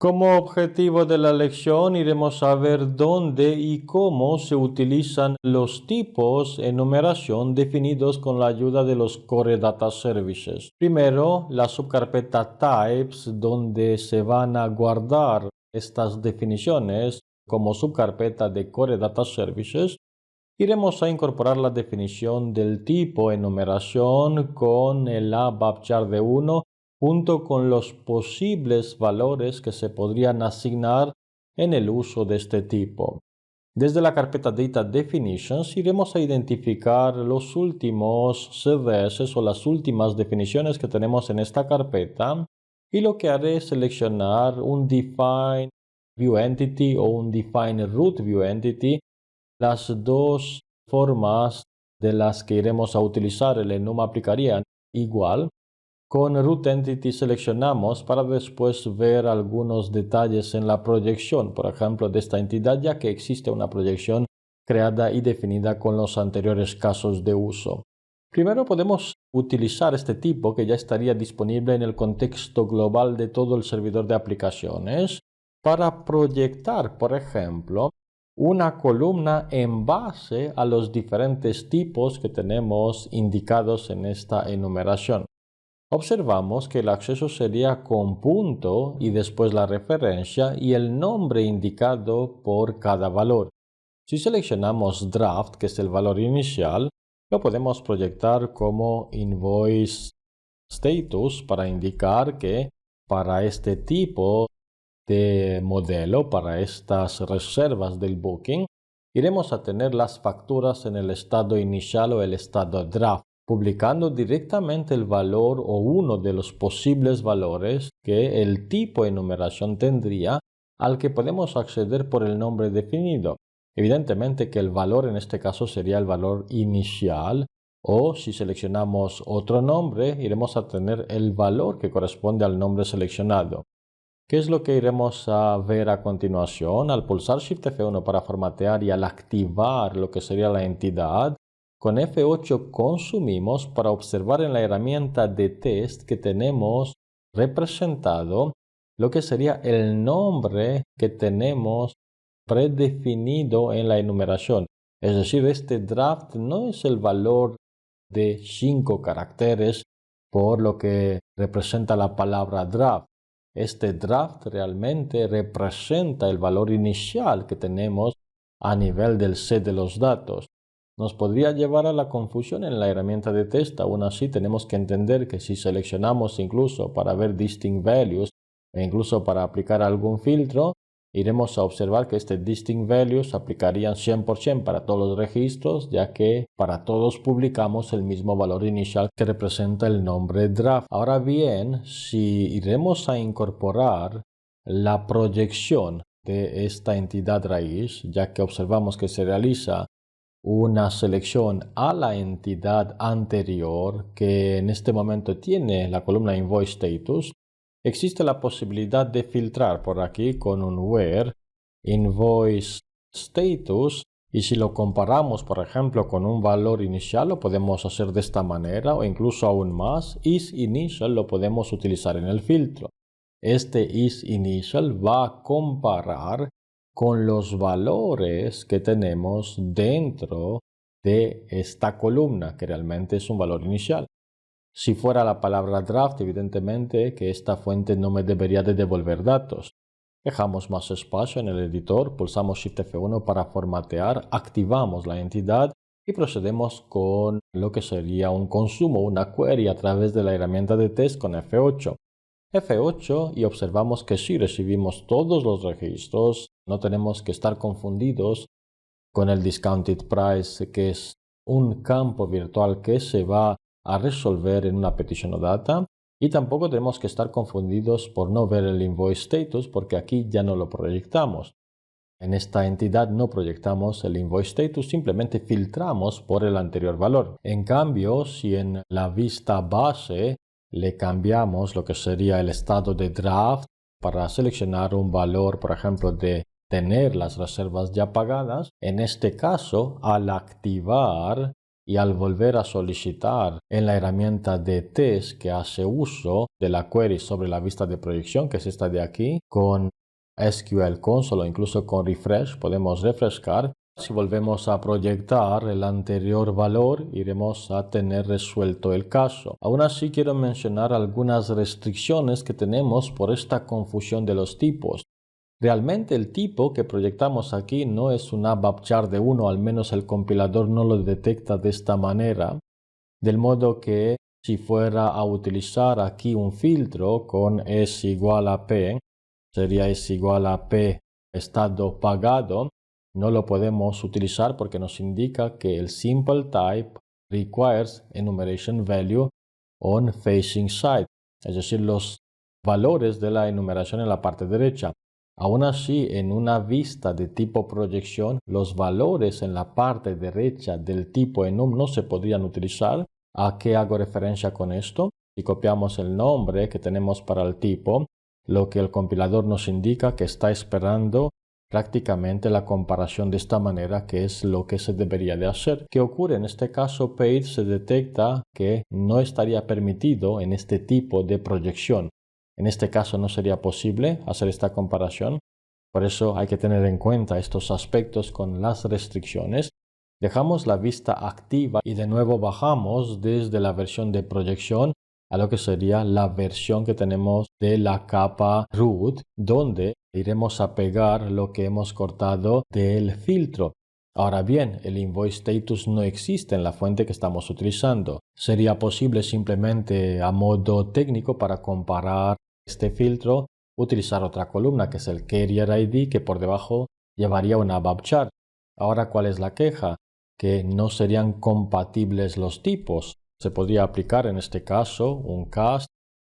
Como objetivo de la lección iremos a ver dónde y cómo se utilizan los tipos en numeración definidos con la ayuda de los Core Data Services. Primero, la subcarpeta Types, donde se van a guardar estas definiciones como subcarpeta de Core Data Services. Iremos a incorporar la definición del tipo en numeración con el ABAP de 1 junto con los posibles valores que se podrían asignar en el uso de este tipo. Desde la carpeta Data Definitions iremos a identificar los últimos CDS o las últimas definiciones que tenemos en esta carpeta y lo que haré es seleccionar un Define View Entity o un Define Root View Entity, las dos formas de las que iremos a utilizar el enum aplicarían igual. Con Root Entity seleccionamos para después ver algunos detalles en la proyección, por ejemplo, de esta entidad, ya que existe una proyección creada y definida con los anteriores casos de uso. Primero podemos utilizar este tipo que ya estaría disponible en el contexto global de todo el servidor de aplicaciones para proyectar, por ejemplo, una columna en base a los diferentes tipos que tenemos indicados en esta enumeración. Observamos que el acceso sería con punto y después la referencia y el nombre indicado por cada valor. Si seleccionamos Draft, que es el valor inicial, lo podemos proyectar como Invoice Status para indicar que para este tipo de modelo, para estas reservas del booking, iremos a tener las facturas en el estado inicial o el estado Draft, publicando directamente el valor o uno de los posibles valores que el tipo de numeración tendría al que podemos acceder por el nombre definido. Evidentemente que el valor en este caso sería el valor inicial, o si seleccionamos otro nombre iremos a tener el valor que corresponde al nombre seleccionado. ¿Qué es lo que iremos a ver a continuación? Al pulsar Shift F1 para formatear y al activar lo que sería la entidad, con F8 consumimos para observar en la herramienta de test que tenemos representado lo que sería el nombre que tenemos predefinido en la enumeración. Es decir, este draft no es el valor de 5 caracteres por lo que representa la palabra draft. Este draft realmente representa el valor inicial que tenemos a nivel del set de los datos. Nos podría llevar a la confusión en la herramienta de test. Aún así tenemos que entender que si seleccionamos incluso para ver distinct values e incluso para aplicar algún filtro, iremos a observar que este distinct values aplicarían 100% para todos los registros, ya que para todos publicamos el mismo valor inicial que representa el nombre draft. Ahora bien, si iremos a incorporar la proyección de esta entidad raíz, ya que observamos que se realiza una selección a la entidad anterior que en este momento tiene la columna Invoice Status, existe la posibilidad de filtrar por aquí con un where Invoice Status, y si lo comparamos por ejemplo con un valor inicial lo podemos hacer de esta manera, o incluso aún más, isInitial lo podemos utilizar en el filtro. Este isInitial va a comparar con los valores que tenemos dentro de esta columna, que realmente es un valor inicial. Si fuera la palabra draft, evidentemente que esta fuente no me debería de devolver datos. Dejamos más espacio en el editor, pulsamos Shift F1 para formatear, activamos la entidad y procedemos con lo que sería un consumo, una query a través de la herramienta de test con F8. F8 y observamos que si recibimos todos los registros, no tenemos que estar confundidos con el discounted price, que es un campo virtual que se va a resolver en una petition o data, y tampoco tenemos que estar confundidos por no ver el invoice status, porque aquí ya no lo proyectamos. En esta entidad no proyectamos el invoice status, simplemente filtramos por el anterior valor. En cambio, si en la vista base le cambiamos lo que sería el estado de draft para seleccionar un valor, por ejemplo, de tener las reservas ya pagadas, en este caso, al activar y al volver a solicitar en la herramienta de test que hace uso de la query sobre la vista de proyección, que es esta de aquí, con SQL Console o incluso con refresh, podemos refrescar. Si volvemos a proyectar el anterior valor, iremos a tener resuelto el caso. Aún así, quiero mencionar algunas restricciones que tenemos por esta confusión de los tipos. Realmente el tipo que proyectamos aquí no es un ABAP char de 1, al menos el compilador no lo detecta de esta manera, del modo que si fuera a utilizar aquí un filtro con es igual a p, sería es igual a p estado pagado, no lo podemos utilizar porque nos indica que el simple type requires enumeration value on facing side, es decir, los valores de la enumeración en la parte derecha. Aún así, en una vista de tipo proyección, los valores en la parte derecha del tipo enum no se podrían utilizar. ¿A qué hago referencia con esto? Si copiamos el nombre que tenemos para el tipo, lo que el compilador nos indica que está esperando prácticamente la comparación de esta manera, que es lo que se debería de hacer. ¿Qué ocurre? En este caso, page se detecta que no estaría permitido en este tipo de proyección. En este caso no sería posible hacer esta comparación, por eso hay que tener en cuenta estos aspectos con las restricciones. Dejamos la vista activa y de nuevo bajamos desde la versión de proyección a lo que sería la versión que tenemos de la capa root, donde iremos a pegar lo que hemos cortado del filtro. Ahora bien, el invoice status no existe en la fuente que estamos utilizando. Sería posible simplemente a modo técnico para comparar este filtro, utilizar otra columna que es el carrier ID, que por debajo llevaría una ABAP chart. Ahora, ¿cuál es la queja? Que no serían compatibles los tipos. Se podría aplicar en este caso un cast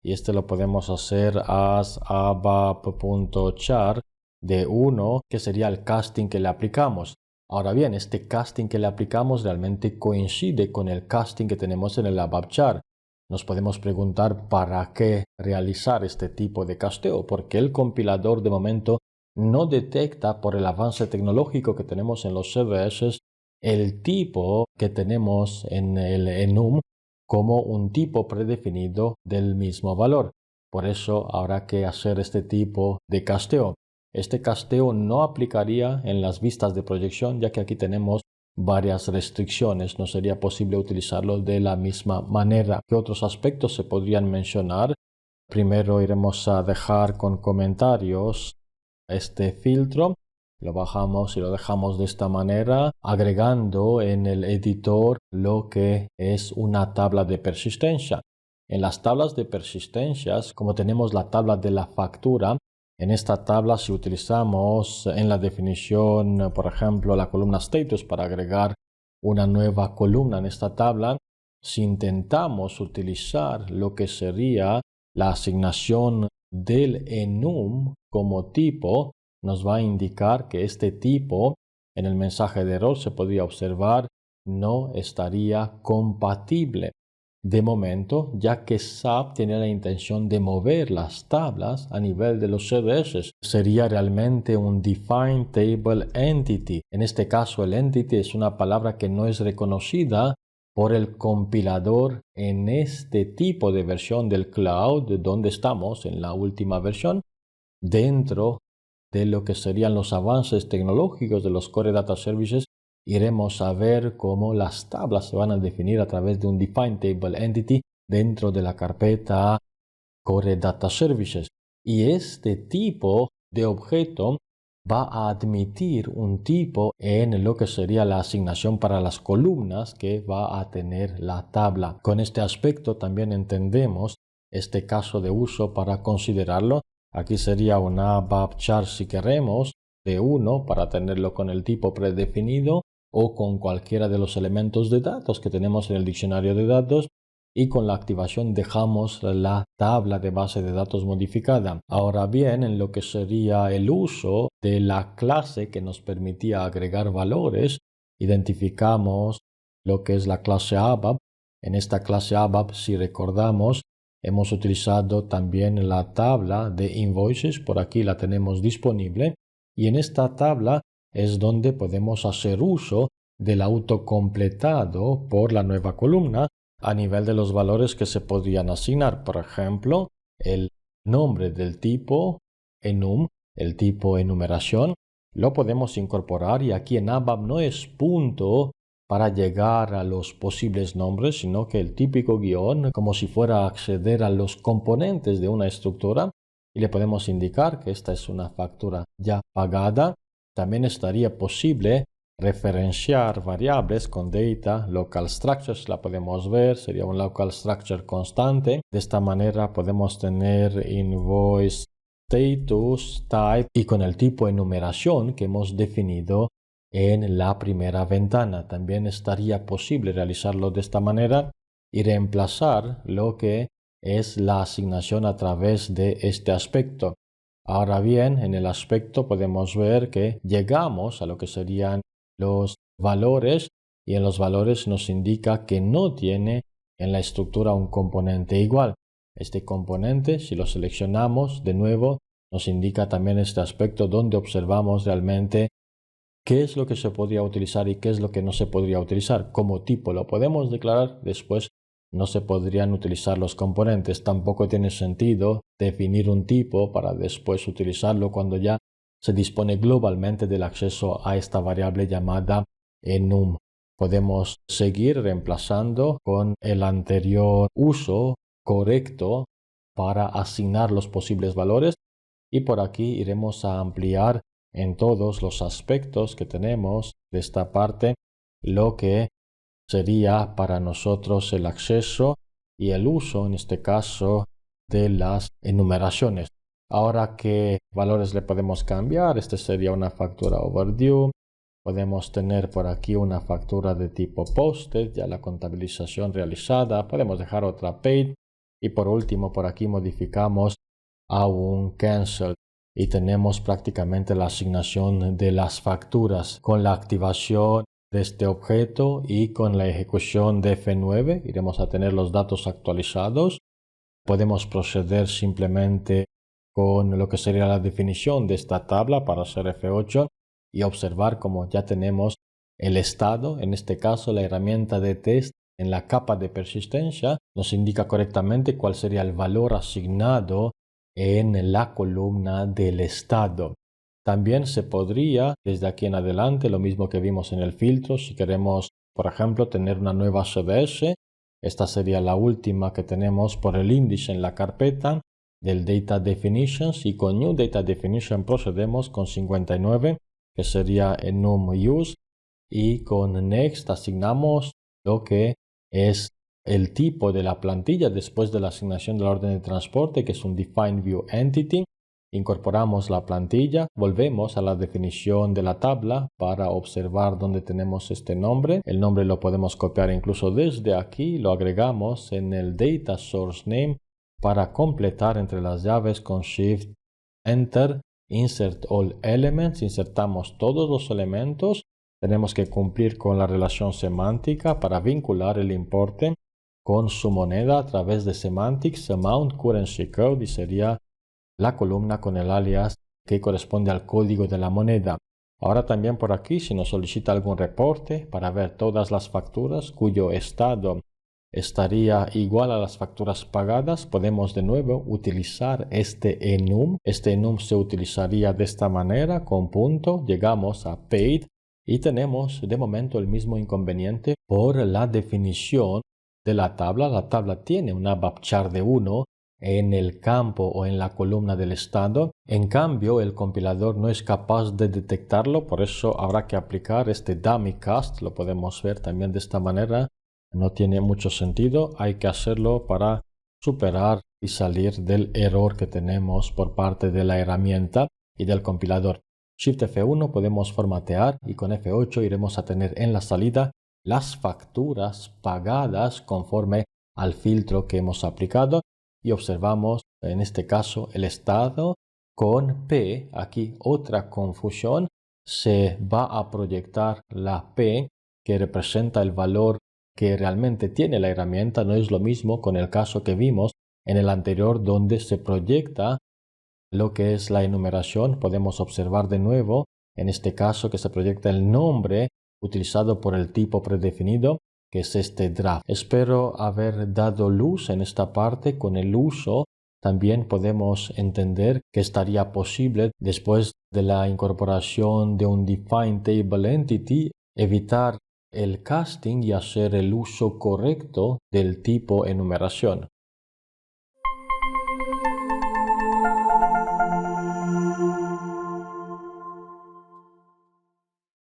y este lo podemos hacer as abap.char de 1, que sería el casting que le aplicamos. Ahora bien, este casting que le aplicamos realmente coincide con el casting que tenemos en el ABAP char. Nos podemos preguntar para qué realizar este tipo de casteo, porque el compilador de momento no detecta, por el avance tecnológico que tenemos en los CVS, el tipo que tenemos en el enum como un tipo predefinido del mismo valor. Por eso habrá que hacer este tipo de casteo. Este casteo no aplicaría en las vistas de proyección, ya que aquí tenemos varias restricciones. No sería posible utilizarlo de la misma manera. ¿Qué otros aspectos se podrían mencionar? Primero iremos a dejar con comentarios este filtro. Lo bajamos y lo dejamos de esta manera, agregando en el editor lo que es una tabla de persistencia. En las tablas de persistencias, como tenemos la tabla de la factura, en esta tabla, si utilizamos en la definición, por ejemplo, la columna status para agregar una nueva columna en esta tabla, si intentamos utilizar lo que sería la asignación del enum como tipo, nos va a indicar que este tipo en el mensaje de error se podría observar no estaría compatible. De momento, ya que SAP tiene la intención de mover las tablas a nivel de los CDS, sería realmente un Defined Table Entity. En este caso, el entity es una palabra que no es reconocida por el compilador en este tipo de versión del cloud, donde estamos en la última versión, dentro de lo que serían los avances tecnológicos de los Core Data Services. Iremos a ver cómo las tablas se van a definir a través de un Defined Table Entity dentro de la carpeta Core Data Services. Y este tipo de objeto va a admitir un tipo en lo que sería la asignación para las columnas que va a tener la tabla. Con este aspecto también entendemos este caso de uso para considerarlo. Aquí sería una ABAP char si queremos de 1 para tenerlo con el tipo predefinido o con cualquiera de los elementos de datos que tenemos en el diccionario de datos, y con la activación dejamos la tabla de base de datos modificada. Ahora bien, en lo que sería el uso de la clase que nos permitía agregar valores, identificamos lo que es la clase ABAP. En esta clase ABAP, si recordamos, hemos utilizado también la tabla de invoices, por aquí la tenemos disponible, y en esta tabla es donde podemos hacer uso del autocompletado por la nueva columna a nivel de los valores que se podrían asignar. Por ejemplo, el nombre del tipo enum, el tipo enumeración, lo podemos incorporar y aquí en ABAP no es punto para llegar a los posibles nombres, sino que el típico guión, como si fuera a acceder a los componentes de una estructura, y le podemos indicar que esta es una factura ya pagada. También estaría posible referenciar variables con data local structures, la podemos ver, sería un local structure constante. De esta manera podemos tener invoice status type y con el tipo enumeración que hemos definido en la primera ventana. También estaría posible realizarlo de esta manera y reemplazar lo que es la asignación a través de este aspecto. Ahora bien, en el aspecto podemos ver que llegamos a lo que serían los valores y en los valores nos indica que no tiene en la estructura un componente igual. Este componente, si lo seleccionamos de nuevo, nos indica también este aspecto donde observamos realmente qué es lo que se podría utilizar y qué es lo que no se podría utilizar. Como tipo lo podemos declarar, después no se podrían utilizar los componentes. Tampoco tiene sentido definir un tipo para después utilizarlo cuando ya se dispone globalmente del acceso a esta variable llamada enum. Podemos seguir reemplazando con el anterior uso correcto para asignar los posibles valores y por aquí iremos a ampliar en todos los aspectos que tenemos de esta parte lo que sería para nosotros el acceso y el uso, en este caso, de las enumeraciones. Ahora, ¿qué valores le podemos cambiar? Este sería una factura overdue. Podemos tener por aquí una factura de tipo posted, ya la contabilización realizada. Podemos dejar otra paid. Y por último, por aquí modificamos a un cancel. Y tenemos prácticamente la asignación de las facturas con la activación de este objeto y con la ejecución de F9 iremos a tener los datos actualizados. Podemos proceder simplemente con lo que sería la definición de esta tabla para hacer F8 y observar como ya tenemos el estado, en este caso la herramienta de test en la capa de persistencia nos indica correctamente cuál sería el valor asignado en la columna del estado. También se podría, desde aquí en adelante, lo mismo que vimos en el filtro, si queremos, por ejemplo, tener una nueva CDS, esta sería la última que tenemos por el índice en la carpeta del Data Definitions y con New Data Definition procedemos con 59, que sería enum use, y con Next asignamos lo que es el tipo de la plantilla después de la asignación de la orden de transporte, que es un Define View Entity. Incorporamos la plantilla, volvemos a la definición de la tabla para observar dónde tenemos este nombre. El nombre lo podemos copiar incluso desde aquí, lo agregamos en el Data Source Name para completar entre las llaves con Shift Enter, Insert All Elements, insertamos todos los elementos. Tenemos que cumplir con la relación semántica para vincular el importe con su moneda a través de Semantics Amount Currency Code y sería la columna con el alias que corresponde al código de la moneda. Ahora también por aquí, si nos solicita algún reporte para ver todas las facturas cuyo estado estaría igual a las facturas pagadas, podemos de nuevo utilizar este enum. Este enum se utilizaría de esta manera, con punto, llegamos a paid y tenemos de momento el mismo inconveniente por la definición de la tabla. La tabla tiene una ABAP char de 1 en el campo o en la columna del estado. En cambio, el compilador no es capaz de detectarlo, por eso habrá que aplicar este dummy cast. Lo podemos ver también de esta manera. No tiene mucho sentido, hay que hacerlo para superar y salir del error que tenemos por parte de la herramienta y del compilador. Shift F1 podemos formatear y con F8 iremos a tener en la salida las facturas pagadas conforme al filtro que hemos aplicado y observamos en este caso el estado con P. Aquí otra confusión, se va a proyectar la P que representa el valor que realmente tiene la herramienta. No es lo mismo con el caso que vimos en el anterior donde se proyecta lo que es la enumeración. Podemos observar de nuevo en este caso que se proyecta el nombre utilizado por el tipo predefinido, que es este draft. Espero haber dado luz en esta parte. Con el uso también podemos entender que estaría posible, después de la incorporación de un Define Table Entity, evitar el casting y hacer el uso correcto del tipo enumeración.